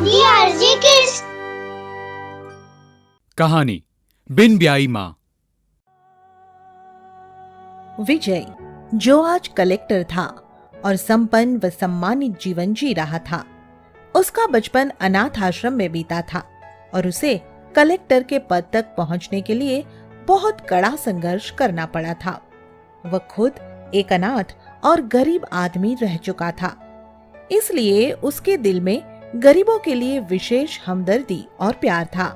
DRG Kids। कहानी बिन ब्याई माँ। विजय, जो आज कलेक्टर था और संपन्न व सम्मानित जीवन जी रहा था, उसका बचपन अनाथ आश्रम में बीता था और उसे कलेक्टर के पद तक पहुंचने के लिए बहुत कड़ा संघर्ष करना पड़ा था। वह खुद एक अनाथ और गरीब आदमी रह चुका था, इसलिए उसके दिल में गरीबों के लिए विशेष हमदर्दी और प्यार था।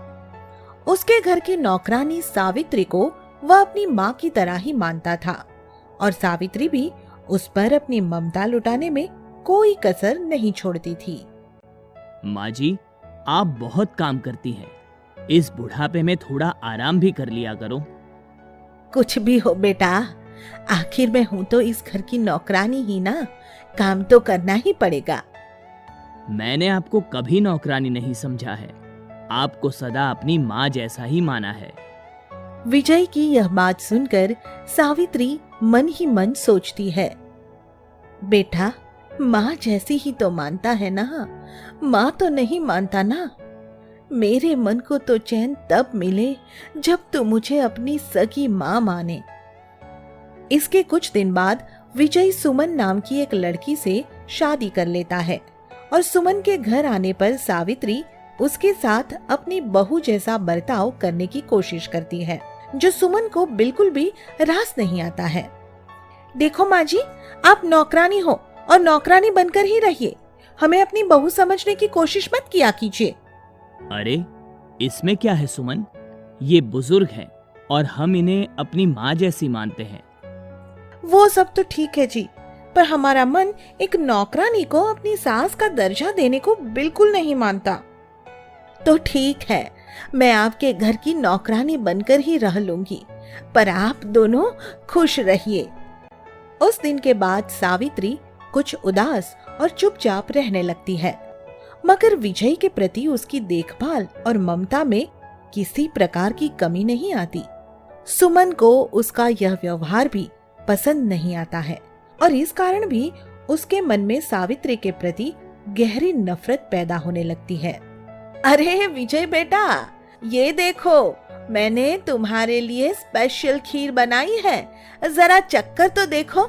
उसके घर की नौकरानी सावित्री को वह अपनी माँ की तरह ही मानता था और सावित्री भी उस पर अपनी ममता लुटाने में कोई कसर नहीं छोड़ती थी। माँ जी, आप बहुत काम करती हैं। इस बुढ़ापे में थोड़ा आराम भी कर लिया करो। कुछ भी हो बेटा, आखिर मैं हूँ तो इस घर की नौकरानी ही ना, काम तो करना ही पड़ेगा। मैंने आपको कभी नौकरानी नहीं समझा है, आपको सदा अपनी माँ जैसा ही माना है। विजय की यह बात सुनकर सावित्री मन ही मन सोचती है, बेटा माँ जैसी ही तो मानता है ना, माँ तो नहीं मानता ना। मेरे मन को तो चैन तब मिले जब तू मुझे अपनी सगी माँ माने। इसके कुछ दिन बाद विजय सुमन नाम की एक लड़की से शादी कर लेता है और सुमन के घर आने पर सावित्री उसके साथ अपनी बहू जैसा बर्ताव करने की कोशिश करती है, जो सुमन को बिल्कुल भी रास नहीं आता है। देखो माँ जी, आप नौकरानी हो और नौकरानी बनकर ही रहिए, हमें अपनी बहू समझने की कोशिश मत किया कीजिए। अरे इसमें क्या है सुमन, ये बुजुर्ग हैं और हम इन्हें अपनी माँ जैसी मानते हैं। वो सब तो ठीक है जी, पर हमारा मन एक नौकरानी को अपनी सास का दर्जा देने को बिल्कुल नहीं मानता। तो ठीक है, मैं आपके घर की नौकरानी बनकर ही रह लूंगी, पर आप दोनों खुश रहिए। उस दिन के बाद सावित्री कुछ उदास और चुपचाप रहने लगती है, मगर विजय के प्रति उसकी देखभाल और ममता में किसी प्रकार की कमी नहीं आती। सुमन को उसका यह व्यवहार भी पसंद नहीं आता है और इस कारण भी उसके मन में सावित्री के प्रति गहरी नफरत पैदा होने लगती है। अरे विजय बेटा, ये देखो मैंने तुम्हारे लिए स्पेशल खीर बनाई है, जरा चक्कर तो देखो।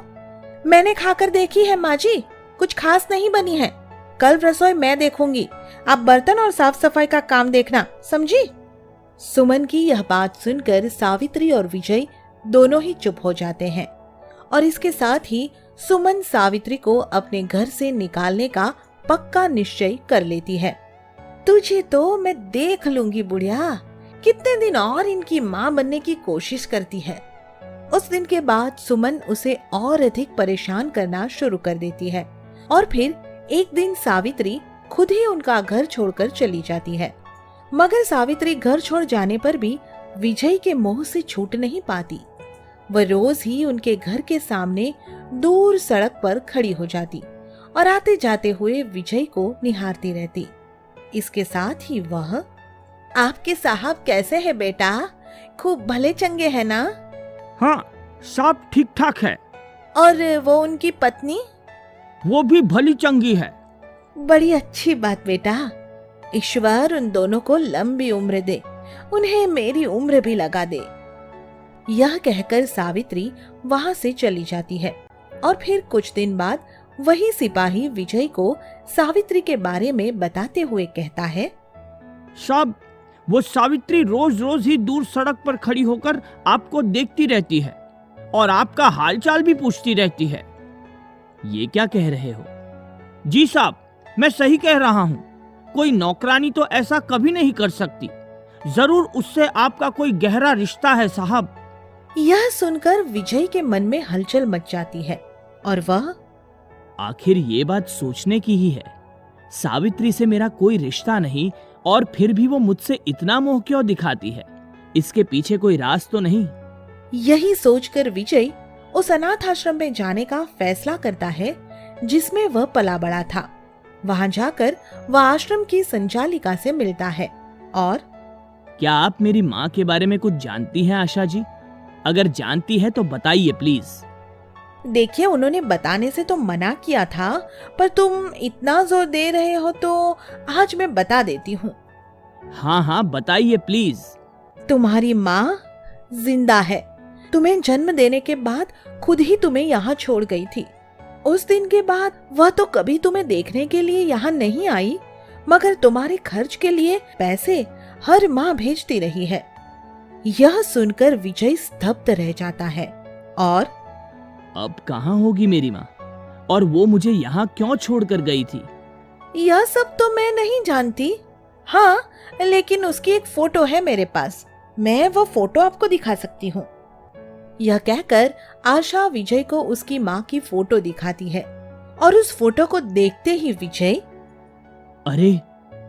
मैंने खाकर देखी है माँ जी, कुछ खास नहीं बनी है। कल रसोई मैं देखूंगी, आप बर्तन और साफ सफाई का काम देखना, समझी? सुमन की यह बात सुनकर सावित्री और विजय दोनों ही चुप हो जाते हैं और इसके साथ ही सुमन सावित्री को अपने घर से निकालने का पक्का निश्चय कर लेती है। तुझे तो मैं देख लूंगी बुढ़िया, कितने दिन और इनकी माँ बनने की कोशिश करती है। उस दिन के बाद सुमन उसे और अधिक परेशान करना शुरू कर देती है और फिर एक दिन सावित्री खुद ही उनका घर छोड़कर चली जाती है। मगर सावित्री घर छोड़ जाने पर भी विजय के मोह से छूट नहीं पाती। वह रोज ही उनके घर के सामने दूर सड़क पर खड़ी हो जाती और आते जाते हुए विजय को निहारती रहती। इसके साथ ही वह, आपके साहब कैसे है बेटा, खूब भले चंगे है ना? हाँ, सब ठीक ठाक है। और वो उनकी पत्नी? वो भी भली चंगी है। बड़ी अच्छी बात बेटा, ईश्वर उन दोनों को लंबी उम्र दे, उन्हें मेरी उम्र भी लगा दे। यह कहकर सावित्री वहां से चली जाती है और फिर कुछ दिन बाद वही सिपाही विजय को सावित्री के बारे में बताते हुए कहता है, साहब, वो सावित्री रोज रोज ही दूर सड़क पर खड़ी होकर आपको देखती रहती है और आपका हालचाल भी पूछती रहती है। ये क्या कह रहे हो? जी साहब, मैं सही कह रहा हूँ। कोई नौकरानी तो ऐसा कभी नहीं कर सकती। जरूर उससे आपका कोई गहरा रिश्ता है साहब। यह सुनकर विजय के मन में हलचल मच जाती है और वह, आखिर ये बात सोचने की ही है, सावित्री से मेरा कोई रिश्ता नहीं और फिर भी वो मुझसे इतना मोह क्यों दिखाती है? इसके पीछे कोई राज तो नहीं? यही सोचकर विजय उस अनाथ आश्रम में जाने का फैसला करता है जिसमें वह पला बड़ा था। वहां जाकर वह आश्रम की संचालिका से मिलता है और, क्या आप मेरी माँ के बारे में कुछ जानती हैं आशा जी? अगर जानती है तो बताइए प्लीज। देखिए, उन्होंने बताने से तो मना किया था, पर तुम इतना जोर दे रहे हो तो आज मैं बता देती हूँ। हाँ हाँ बताइए प्लीज। तुम्हारी माँ जिंदा है। तुम्हें जन्म देने के बाद खुद ही तुम्हें यहाँ छोड़ गई थी। उस दिन के बाद वह तो कभी तुम्हें देखने के लिए यहाँ नहीं आई, मगर तुम्हारे खर्च के लिए पैसे हर माह भेजती रही है। यह सुनकर विजय स्तब्ध रह जाता है। और अब कहाँ होगी मेरी माँ, और वो मुझे यहाँ क्यों छोड़कर गई थी? यह सब तो मैं नहीं जानती। हाँ, लेकिन उसकी एक फोटो है मेरे पास। मैं वो फोटो आपको दिखा सकती हूँ। यह कहकर आशा विजय को उसकी माँ की फोटो दिखाती है, और उस फोटो को देखते ही विजय, अरे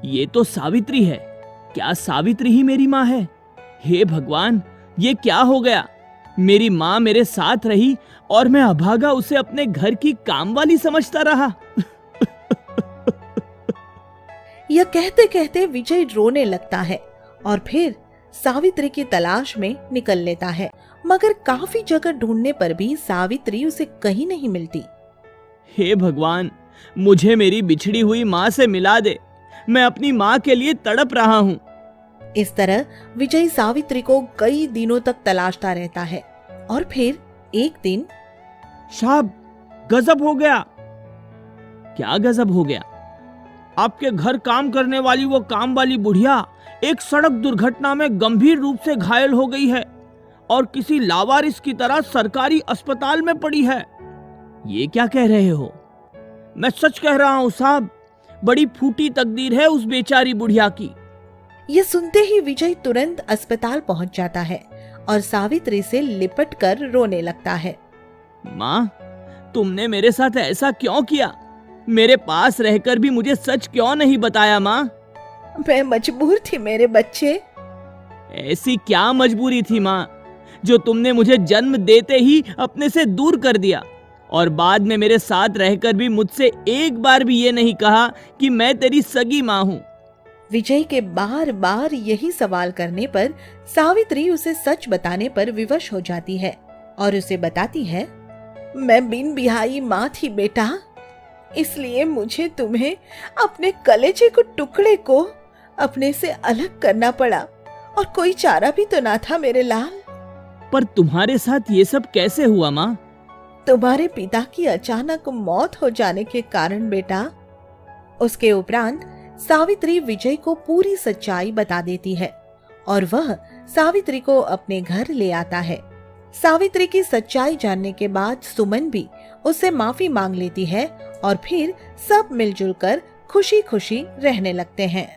ये तो सावित्री है। क्या सावित्री ही मेरी माँ है? हे भगवान, ये क्या हो गया? मेरी माँ मेरे साथ रही और मैं अभागा उसे अपने घर की काम वाली समझता रहा। यह कहते कहते विजय रोने लगता है और फिर सावित्री की तलाश में निकल लेता है, मगर काफी जगह ढूंढने पर भी सावित्री उसे कहीं नहीं मिलती। हे भगवान, मुझे मेरी बिछड़ी हुई माँ से मिला दे। मैं अपनी माँ के लिए तड़प रहा हूँ। इस तरह विजय सावित्री को कई दिनों तक तलाशता रहता है, और फिर एक दिन, साहब, गजब हो गया। क्या गजब हो गया? आपके घर काम करने वाली वो काम वाली बुढ़िया एक सड़क दुर्घटना में गंभीर रूप से घायल हो गई है और किसी लावारिस की तरह सरकारी अस्पताल में पड़ी है। ये क्या कह रहे हो? मैं सच कह रहा हूँ साहब, बड़ी फूटी तकदीर है उस बेचारी बुढ़िया की। ये सुनते ही विजय तुरंत अस्पताल पहुंच जाता है और सावित्री से लिपट कर रोने लगता है। माँ, तुमने मेरे साथ ऐसा क्यों किया? मेरे पास रहकर भी मुझे सच क्यों नहीं बताया माँ? मैं मजबूर थी मेरे बच्चे। ऐसी क्या मजबूरी थी माँ, जो तुमने मुझे जन्म देते ही अपने से दूर कर दिया, और बाद में मेरे साथ रहकर भी मुझसे एक बार भी ये नहीं कहा कि मैं तेरी सगी माँ हूँ। विजय के बार बार यही सवाल करने पर सावित्री उसे सच बताने पर विवश हो जाती है और उसे बताती है, मैं बिन बिहाई माँ थी बेटा, इसलिए मुझे तुम्हें अपने कलेजे को टुकड़े को अपने से अलग करना पड़ा, और कोई चारा भी तो ना था मेरे लाल। पर तुम्हारे साथ ये सब कैसे हुआ माँ? तुम्हारे पिता की अचानक मौत हो जाने के कारण बेटा। उसके उपरांत सावित्री विजय को पूरी सच्चाई बता देती है और वह सावित्री को अपने घर ले आता है। सावित्री की सच्चाई जानने के बाद सुमन भी उससे माफी मांग लेती है और फिर सब मिलजुल कर खुशी खुशी रहने लगते हैं।